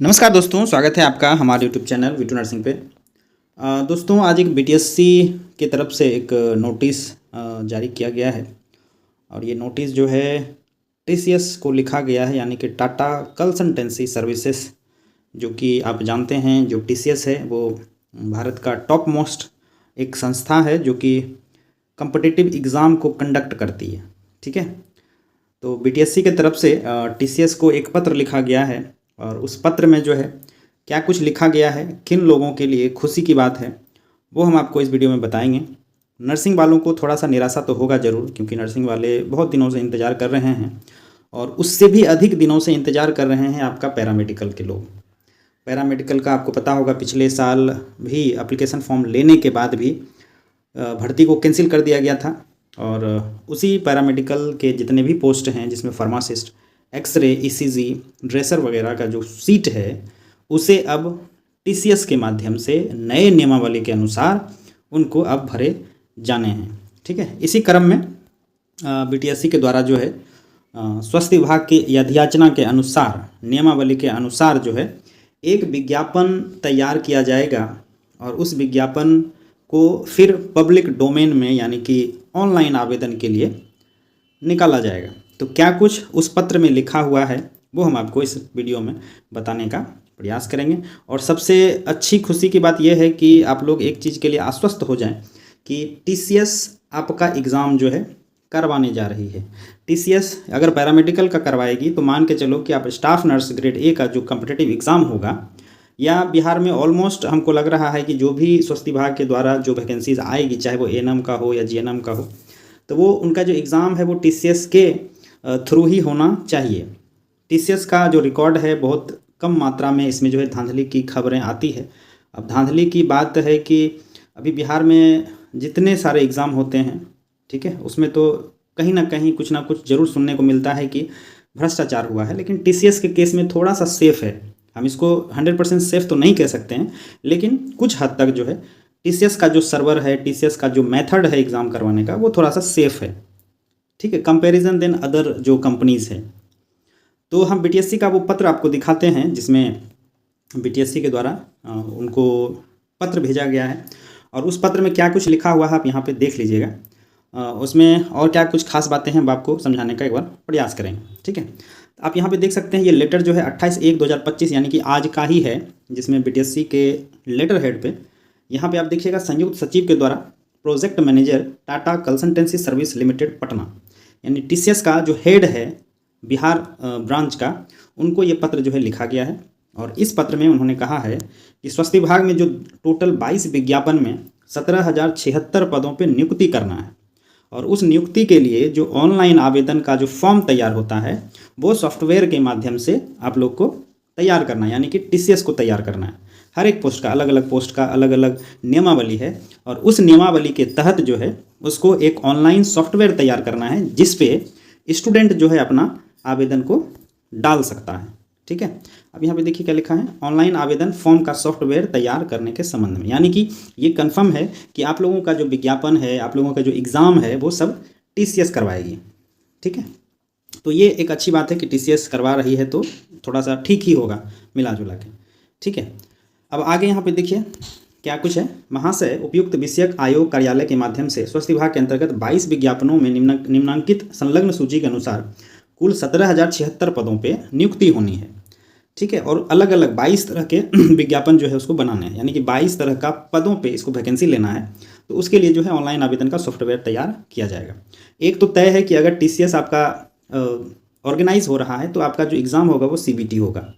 नमस्कार दोस्तों, स्वागत है आपका हमारे यूट्यूब चैनल वीटू नर्सिंग पे। दोस्तों आज एक बीटीएससी की तरफ से एक नोटिस जारी किया गया है और ये नोटिस जो है टीसीएस को लिखा गया है, यानी कि टाटा कंसल्टेंसी सर्विसेज, जो कि आप जानते हैं जो टीसीएस है वो भारत का टॉप मोस्ट एक संस्था है जो कि कॉम्पिटिटिव एग्ज़ाम को कंडक्ट करती है। ठीक है, तो बीटीएससी के तरफ से टीसीएस को एक पत्र लिखा गया है और उस पत्र में जो है क्या कुछ लिखा गया है, किन लोगों के लिए खुशी की बात है, वो हम आपको इस वीडियो में बताएंगे। नर्सिंग वालों को थोड़ा सा निराशा तो होगा ज़रूर, क्योंकि नर्सिंग वाले बहुत दिनों से इंतज़ार कर रहे हैं और उससे भी अधिक दिनों से इंतज़ार कर रहे हैं आपका पैरामेडिकल के लोग। पैरामेडिकल का आपको पता होगा पिछले साल भी एप्लीकेशन फॉर्म लेने के बाद भी भर्ती को कैंसिल कर दिया गया था और उसी पैरामेडिकल के जितने भी पोस्ट हैं जिसमें फार्मासिस्ट, एक्सरे, ईसीजी, ड्रेसर वगैरह का जो सीट है उसे अब टीसीएस के माध्यम से नए नियमावली के अनुसार उनको अब भरे जाने हैं। ठीक है, इसी क्रम में बीटीएससी के द्वारा जो है स्वास्थ्य विभाग की याचना के अनुसार, नियमावली के अनुसार जो है एक विज्ञापन तैयार किया जाएगा और उस विज्ञापन को फिर पब्लिक डोमेन में यानी कि ऑनलाइन आवेदन के लिए निकाला जाएगा। तो क्या कुछ उस पत्र में लिखा हुआ है वो हम आपको इस वीडियो में बताने का प्रयास करेंगे। और सबसे अच्छी खुशी की बात यह है कि आप लोग एक चीज़ के लिए आश्वस्त हो जाएं कि टीसीएस आपका एग्ज़ाम जो है करवाने जा रही है। टीसीएस अगर पैरामेडिकल का करवाएगी तो मान के चलो कि आप स्टाफ नर्स ग्रेड ए का जो कॉम्पिटिटिव एग्ज़ाम होगा, या बिहार में ऑलमोस्ट हमको लग रहा है कि जो भी स्वास्थ्य विभाग के द्वारा जो वैकेंसीज आएगी, चाहे वो एएनएम का हो या जीएनएम का हो, तो वो उनका जो एग्ज़ाम है वो टीसीएस के थ्रू ही होना चाहिए। टीसीएस का जो रिकॉर्ड है बहुत कम मात्रा में इसमें जो है धांधली की खबरें आती है। अब धांधली की बात है कि अभी बिहार में जितने सारे एग्ज़ाम होते हैं, ठीक है, उसमें तो कहीं ना कहीं कुछ ना कुछ ज़रूर सुनने को मिलता है कि भ्रष्टाचार हुआ है। लेकिन टीसीएस के केस में थोड़ा सा सेफ़ है, हम इसको 100% सेफ़ तो नहीं कह सकते हैं, लेकिन कुछ हद तक जो है टीसीएस का जो सर्वर है, टीसीएस का जो मेथड है एग्ज़ाम करवाने का, वो थोड़ा सा सेफ़ है। ठीक है, कंपैरिजन देन अदर जो कंपनीज़ हैं। तो हम बीटीएससी का वो पत्र आपको दिखाते हैं जिसमें बीटीएससी के द्वारा उनको पत्र भेजा गया है और उस पत्र में क्या कुछ लिखा हुआ है आप यहाँ पे देख लीजिएगा। उसमें और क्या कुछ खास बातें हैं हम आपको समझाने का एक बार प्रयास करेंगे। ठीक है, आप यहाँ पे देख सकते हैं ये लेटर जो है 28/1/2025 यानी कि आज का ही है, जिसमें बीटीएससी के लेटर हेड पे यहाँ पे आप देखिएगा संयुक्त सचिव के द्वारा project manager Tata consultancy service limited Patna, यानी टीसीएस का जो हेड है बिहार ब्रांच का, उनको ये पत्र जो है लिखा गया है। और इस पत्र में उन्होंने कहा है कि स्वास्थ्य विभाग में जो टोटल 22 विज्ञापन में 17,076 पदों पे नियुक्ति करना है और उस नियुक्ति के लिए जो ऑनलाइन आवेदन का जो फॉर्म तैयार होता है वो सॉफ्टवेयर के माध्यम से आप लोग को तैयार करना है, यानी कि टीसीएस को तैयार करना है। हर एक पोस्ट का अलग अलग पोस्ट का अलग अलग नियमावली है और उस नियमावली के तहत जो है उसको एक ऑनलाइन सॉफ्टवेयर तैयार करना है जिस पे स्टूडेंट जो है अपना आवेदन को डाल सकता है। ठीक है, अब यहाँ पे देखिए क्या लिखा है, ऑनलाइन आवेदन फॉर्म का सॉफ्टवेयर तैयार करने के संबंध में, यानी कि ये कंफर्म है कि आप लोगों का जो विज्ञापन है, आप लोगों का जो एग्ज़ाम है वो सब टीसीएस करवाएगी। ठीक है, तो ये एक अच्छी बात है कि टीसीएस करवा रही है, तो थोड़ा सा ठीक ही होगा मिला जुला के। ठीक है, अब आगे यहाँ पे देखिए क्या कुछ है। महाशय, उपयुक्त विषयक आयोग कार्यालय के माध्यम से स्वास्थ्य विभाग के अंतर्गत 22 विज्ञापनों में निम्नांकित संलग्न सूची के अनुसार कुल 17,076 पदों पे नियुक्ति होनी है। ठीक है, और अलग अलग 22 तरह के विज्ञापन जो है उसको बनाने हैं, यानी कि 22 तरह का पदों पे इसको वैकेंसी लेना है। तो उसके लिए जो है ऑनलाइन आवेदन का सॉफ्टवेयर तैयार किया जाएगा। एक तो तय है कि अगर टीसीएस आपका ऑर्गेनाइज हो रहा है तो आपका जो एग्ज़ाम होगा वो सीबीटी होगा।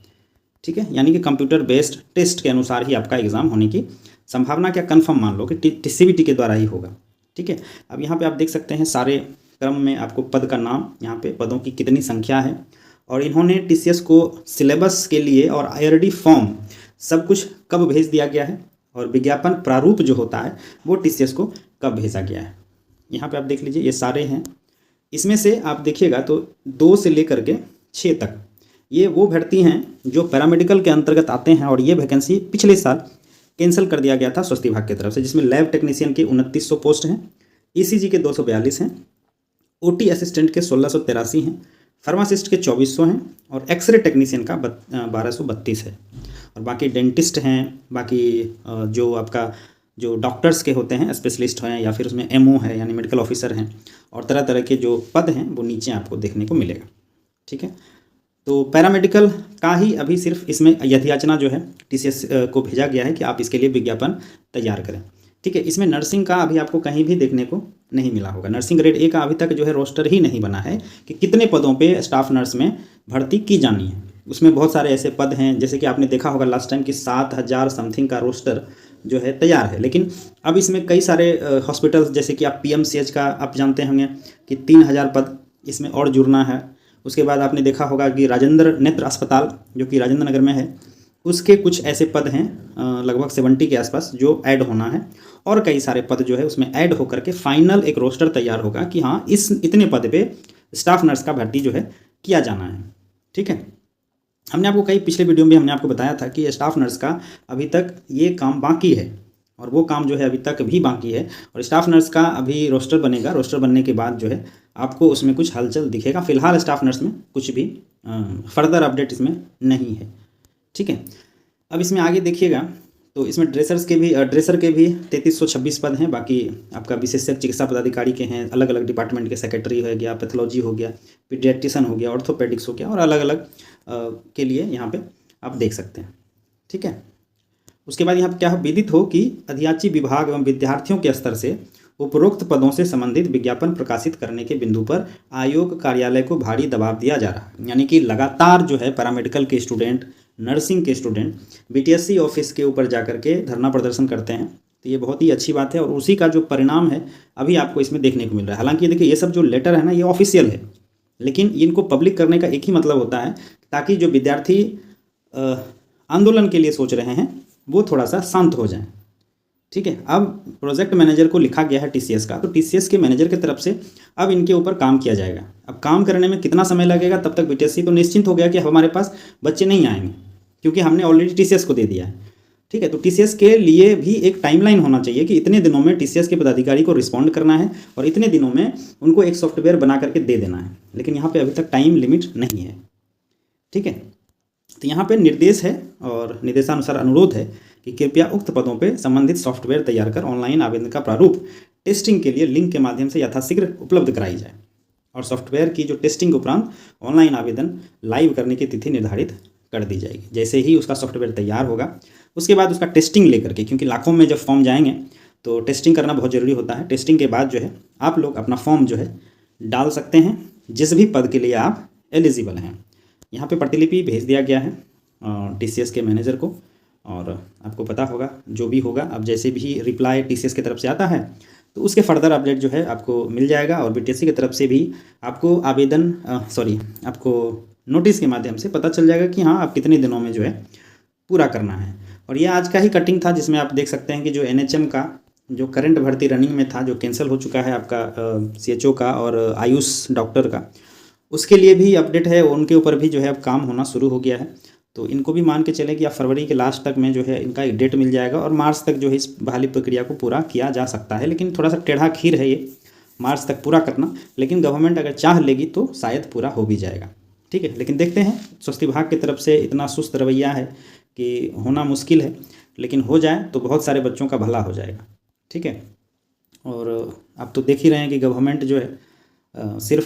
ठीक है, यानी कि कंप्यूटर बेस्ड टेस्ट के अनुसार ही आपका एग्ज़ाम होने की संभावना क्या कन्फर्म मान लो कि सीबीटी के द्वारा ही होगा। ठीक है, अब यहाँ पे आप देख सकते हैं सारे क्रम में आपको पद का नाम, यहाँ पे पदों की कितनी संख्या है और इन्होंने टीसीएस को सिलेबस के लिए और आईआरडी फॉर्म सब कुछ कब भेज दिया गया है और विज्ञापन प्रारूप जो होता है वो टीसीएस को कब भेजा गया है। यहाँ पे आप देख लीजिए ये सारे हैं। इसमें से आप देखिएगा तो 2 से लेकर के 6 तक ये वो भर्ती हैं जो पैरामेडिकल के अंतर्गत आते हैं और ये वैकेंसी पिछले साल कैंसिल कर दिया गया था स्वास्थ्य विभाग की तरफ से, जिसमें लैब टेक्नीशियन के 2900 पोस्ट हैं, ईसीजी के 242 हैं, ओटी असिस्टेंट के 1683 हैं, फार्मासिस्ट के 2400 हैं और एक्सरे टेक्नीशियन का 1232 है। और बाकी डेंटिस्ट हैं, बाकी जो आपका जो डॉक्टर्स के होते हैं, स्पेशलिस्ट हैं, या फिर उसमें एमओ है यानी मेडिकल ऑफिसर हैं, और तरह तरह के जो पद हैं वो नीचे आपको देखने को मिलेगा। ठीक है, तो पैरामेडिकल का ही अभी सिर्फ इसमें यथयाचना जो है टीसीएस को भेजा गया है कि आप इसके लिए विज्ञापन तैयार करें। ठीक है, इसमें नर्सिंग का अभी आपको कहीं भी देखने को नहीं मिला होगा। नर्सिंग ग्रेड ए का अभी तक जो है रोस्टर ही नहीं बना है कि कितने पदों पे स्टाफ नर्स में भर्ती की जानी है। उसमें बहुत सारे ऐसे पद हैं, जैसे कि आपने देखा होगा लास्ट टाइम कि 7000 समथिंग का रोस्टर जो है तैयार है, लेकिन अब इसमें कई सारे हॉस्पिटल्स, जैसे कि आप पीएमसीएच का आप जानते होंगे कि 3000 पद इसमें और जुड़ना है। उसके बाद आपने देखा होगा कि राजेंद्र नेत्र अस्पताल जो कि राजेंद्र नगर में है, उसके कुछ ऐसे पद हैं लगभग 70 के आसपास जो ऐड होना है, और कई सारे पद जो है उसमें ऐड होकर के फाइनल एक रोस्टर तैयार होगा कि हाँ इस इतने पद पे स्टाफ नर्स का भर्ती जो है किया जाना है। ठीक है, हमने आपको कई पिछले वीडियो में हमने आपको बताया था कि स्टाफ नर्स का अभी तक ये काम बाकी है, और वो काम जो है अभी तक भी बाकी है, और स्टाफ नर्स का अभी रोस्टर बनेगा। रोस्टर बनने के बाद जो है आपको उसमें कुछ हलचल दिखेगा। फिलहाल स्टाफ नर्स में कुछ भी फर्दर अपडेट इसमें नहीं है। ठीक है, अब इसमें आगे देखिएगा तो इसमें ड्रेसर के भी 3326 पद हैं। बाकी आपका विशेषज्ञ चिकित्सा पदाधिकारी के हैं, अलग अलग डिपार्टमेंट के सेक्रेटरी हो गया, पैथोलॉजी हो गया, पीडियाट्रिशियन हो गया, ऑर्थोपेडिक्स हो गया, और अलग अलग के लिए यहाँ पे आप देख सकते हैं। ठीक है, उसके बाद यहाँ पर क्या विदित हो कि अधियाची विभाग एवं विद्यार्थियों के स्तर से उपरोक्त पदों से संबंधित विज्ञापन प्रकाशित करने के बिंदु पर आयोग कार्यालय को भारी दबाव दिया जा रहा है। यानी कि लगातार जो है पैरामेडिकल के स्टूडेंट, नर्सिंग के स्टूडेंट बीटीएससी ऑफिस के ऊपर जाकर के धरना प्रदर्शन करते हैं। तो ये बहुत ही अच्छी बात है, और उसी का जो परिणाम है अभी आपको इसमें देखने को मिल रहा है। हालांकि देखिए ये सब जो लेटर है ना ये ऑफिशियल है, लेकिन इनको पब्लिक करने का एक ही मतलब होता है ताकि जो विद्यार्थी आंदोलन के लिए सोच रहे हैं वो थोड़ा सा शांत हो जाएं। ठीक है, अब प्रोजेक्ट मैनेजर को लिखा गया है टीसीएस का, तो टीसीएस के मैनेजर की तरफ से अब इनके ऊपर काम किया जाएगा। अब काम करने में कितना समय लगेगा, तब तक बीटीएससी तो निश्चिंत हो गया कि हमारे पास बच्चे नहीं आएंगे, क्योंकि हमने ऑलरेडी टीसीएस को दे दिया है। ठीक है, तो टीसीएस के लिए भी एक टाइमलाइन होना चाहिए कि इतने दिनों में टीसीएस के पदाधिकारी को रिस्पॉन्ड करना है और इतने दिनों में उनको एक सॉफ्टवेयर बना करके दे देना है, लेकिन यहाँ पर अभी तक टाइम लिमिट नहीं है। ठीक है, तो यहाँ पे निर्देश है और निर्देशानुसार अनुरोध है कि कृपया उक्त पदों पे संबंधित सॉफ्टवेयर तैयार कर ऑनलाइन आवेदन का प्रारूप टेस्टिंग के लिए लिंक के माध्यम से यथाशीघ्र उपलब्ध कराई जाए, और सॉफ्टवेयर की जो टेस्टिंग उपरांत ऑनलाइन आवेदन लाइव करने की तिथि निर्धारित कर दी जाएगी। जैसे ही उसका सॉफ्टवेयर तैयार होगा उसके बाद उसका टेस्टिंग लेकर के, क्योंकि लाखों में जब फॉर्म जाएंगे तो टेस्टिंग करना बहुत ज़रूरी होता है। टेस्टिंग के बाद जो है आप लोग अपना फॉर्म जो है डाल सकते हैं जिस भी पद के लिए आप एलिजिबल हैं। यहाँ पे प्रतिलिपि भेज दिया गया है टीसीएस के मैनेजर को, और आपको पता होगा जो भी होगा, अब जैसे भी रिप्लाई टीसीएस की तरफ से आता है तो उसके फर्दर अपडेट जो है आपको मिल जाएगा, और बीटीएससी की तरफ से भी आपको आपको नोटिस के माध्यम से पता चल जाएगा कि हाँ आप कितने दिनों में जो है पूरा करना है। और ये आज का ही कटिंग था, जिसमें आप देख सकते हैं कि जो एनएचएम का जो करंट भर्ती रनिंग में था, जो कैंसिल हो चुका है आपका सीएचओ का और आयुष डॉक्टर का, उसके लिए भी अपडेट है। उनके ऊपर भी जो है अब काम होना शुरू हो गया है। तो इनको भी मान के चले कि आप फरवरी के लास्ट तक में जो है इनका एक डेट मिल जाएगा, और मार्च तक जो है इस बहाली प्रक्रिया को पूरा किया जा सकता है। लेकिन थोड़ा सा टेढ़ा खीर है ये मार्च तक पूरा करना, लेकिन गवर्नमेंट अगर चाह लेगी तो शायद पूरा हो भी जाएगा। ठीक है, लेकिन देखते हैं, स्वास्थ्य विभाग की तरफ से इतना सुस्त रवैया है कि होना मुश्किल है, लेकिन हो जाए तो बहुत सारे बच्चों का भला हो जाएगा। ठीक है, और आप तो देख ही रहे हैं कि गवर्नमेंट जो है सिर्फ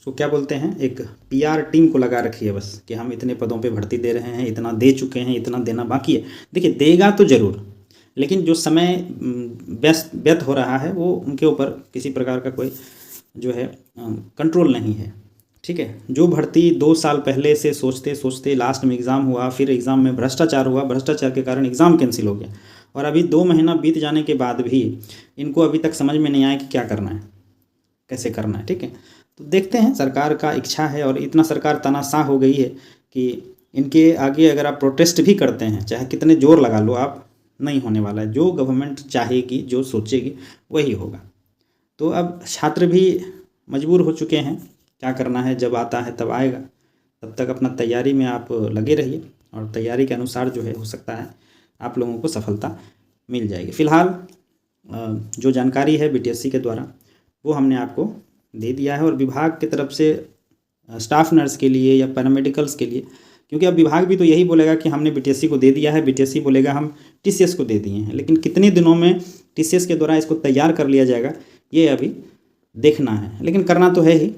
उसको क्या बोलते हैं, एक पीआर टीम को लगा रखी है बस, कि हम इतने पदों पे भर्ती दे रहे हैं, इतना दे चुके हैं, इतना देना बाकी है। देखिए देगा तो ज़रूर, लेकिन जो समय व्यस्त हो रहा है वो उनके ऊपर किसी प्रकार का कोई जो है कंट्रोल नहीं है। ठीक है, जो भर्ती 2 साल पहले से सोचते सोचते लास्ट में एग्ज़ाम हुआ, फिर एग्ज़ाम में भ्रष्टाचार हुआ, भ्रष्टाचार के कारण एग्ज़ाम कैंसिल हो गया, और अभी 2 महीना बीत जाने के बाद भी इनको अभी तक समझ में नहीं आया कि क्या करना है, कैसे करना है। ठीक है, तो देखते हैं, सरकार का इच्छा है, और इतना सरकार तानाशाह हो गई है कि इनके आगे अगर आप प्रोटेस्ट भी करते हैं, चाहे कितने जोर लगा लो आप, नहीं होने वाला है। जो गवर्नमेंट चाहेगी, जो सोचेगी वही होगा। तो अब छात्र भी मजबूर हो चुके हैं, क्या करना है, जब आता है तब आएगा। तब तक अपना तैयारी में आप लगे रहिए, और तैयारी के अनुसार जो है हो सकता है आप लोगों को सफलता मिल जाएगी। फ़िलहाल जो जानकारी है बीटीएससी के द्वारा वो हमने आपको दे दिया है, और विभाग की तरफ से स्टाफ नर्स के लिए या पैरामेडिकल्स के लिए, क्योंकि अब विभाग भी तो यही बोलेगा कि हमने बीटीएससी को दे दिया है, बीटीएससी बोलेगा हम टीसीएस को दे दिए हैं, लेकिन कितने दिनों में टीसीएस के द्वारा इसको तैयार कर लिया जाएगा ये अभी देखना है। लेकिन करना तो है ही,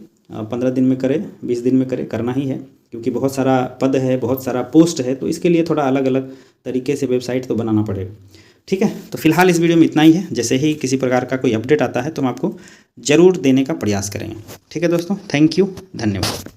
15 दिन में करे, 20 दिन में करे, करना ही है, क्योंकि बहुत सारा पद है, बहुत सारा पोस्ट है, तो इसके लिए थोड़ा अलग अलग तरीके से वेबसाइट तो बनाना पड़ेगा। ठीक है, तो फिलहाल इस वीडियो में इतना ही है। जैसे ही किसी प्रकार का कोई अपडेट आता है तो हम आपको ज़रूर देने का प्रयास करेंगे। ठीक है दोस्तों, थैंक यू, धन्यवाद।